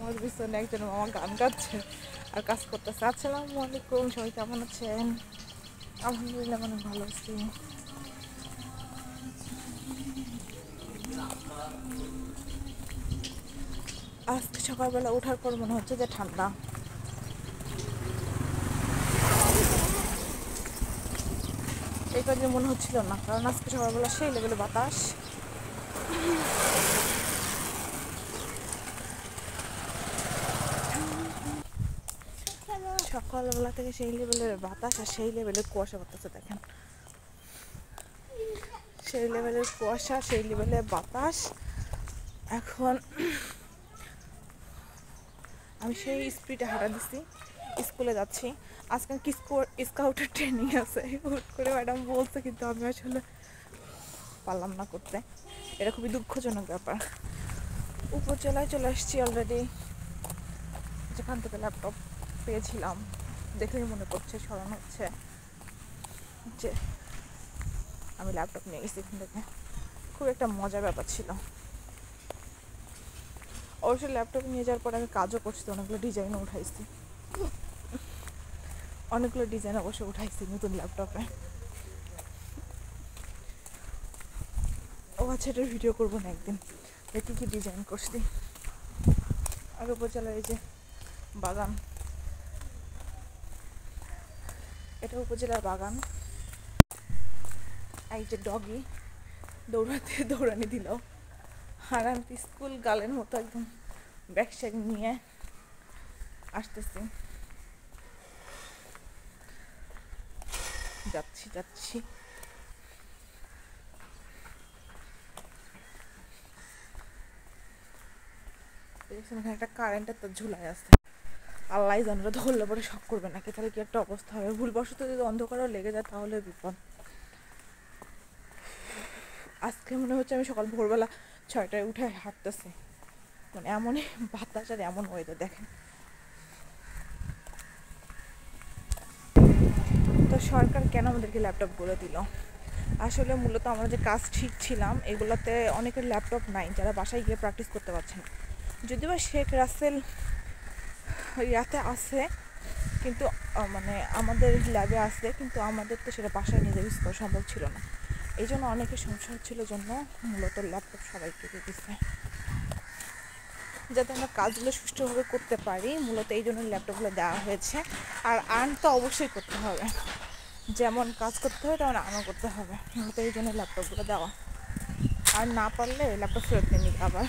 আমার পিছনে একজন মামা গান গাচ্ছে আর কাজ করতেছে। আসসালামু আলাইকুম, সবাই কেমন আছেন? আলহামদুলিল্লাহ অনেক ভালো আছি। আজকে সকালবেলা ওঠার পর মনে হচ্ছে যে ঠান্ডা। এই কাজে মনে হচ্ছিল না, কারণ আজকে সকালবেলা সেই লেভেলে বাতাস। সকালবেলা থেকে সেই লেভেলের বাতাস আর সেই লেভেলের কুয়াশা পড়তেছে। দেখেন, সেই লেভেলের কুয়াশা, সেই লেভেলের বাতাস। এখন আমি সেই স্পিডে হাঁটা দিছি, স্কুলে যাচ্ছি। আজকে কি স্কাউটের ট্রেনিং আছে, হুট করে ম্যাডাম বলছে, কিন্তু আমি আসলে পারলাম না করতে। এটা খুবই দুঃখজনক ব্যাপার। উপজেলায় চলে আসছি অলরেডি, যেখান থেকে ল্যাপটপ পেয়েছিলাম। দেখলেই মনে করছে, স্মরণ হচ্ছে যে আমি ল্যাপটপ নিয়ে গেছি এখান থেকে। খুব একটা মজার ব্যাপার ছিল। অবশ্যই ল্যাপটপ নিয়ে যাওয়ার পর আমি কাজও করছি, অনেকগুলো ডিজাইনও উঠাইছি, অনেকগুলো ডিজাইন অবশ্যই উঠাইছি নতুন ল্যাপটপে। ও আচ্ছা, এটার ভিডিও করবো না একদিন, দেখি কি ডিজাইন করছি। আর উপজেলার এই যে বাগান, এটা উপজেলার বাগান। এই যে ডগি দৌড়ানি দিল, আর আমি স্কুল গালের মতো একদম ব্যাগ শ্যাগ নিয়ে আসতেছি। যাচ্ছি দেখছেন এখানে একটা কারেন্টের তো ঝুলাই আছে। আল্লাহ জানলে ধরলে পরে শক করবে নাকি, তাহলে কি একটা অবস্থা হবে। ভুলবশত যদি অন্ধকারও লেগে যায় তাহলে বিপদ। আজকে মনে হচ্ছে আমি সকাল ভোরবেলা 6টায় উঠে হাঁটতেছি, মানে এমনই বাতাস আর এমন ওয়েদার। দেখেন তো সরকার কেন আমাদেরকে ল্যাপটপগুলো দিল? আসলে মূলত আমরা যে কাজ শিখছিলাম এগুলোতে অনেকের ল্যাপটপ নাই, যারা বাসায় গিয়ে প্র্যাকটিস করতে পারছে না। যদিও বা শেখ রাসেল ইয়াতে আছে, কিন্তু মানে আমাদের ল্যাবে আছে, কিন্তু আমাদের তো সেটা বাসায় নিজে ইউজ করা সম্ভব ছিল না। এই জন্য অনেকের সমস্যা হচ্ছিল, জন্য মূলত ল্যাপটপ সবাইকে দিয়ে দিচ্ছে, যাতে আমরা কাজগুলো সুষ্ঠুভাবে করতে পারি। মূলত এই জন্য ল্যাপটপগুলো দেওয়া হয়েছে। আর আর্ন তো অবশ্যই করতে হবে, যেমন কাজ করতে হবে তেমন আর্নও করতে হবে। মূলত এই জন্য ল্যাপটপগুলো দেওয়া। আর না পারলে ল্যাপটপ ফেরত নিয়ে নিবে আবার।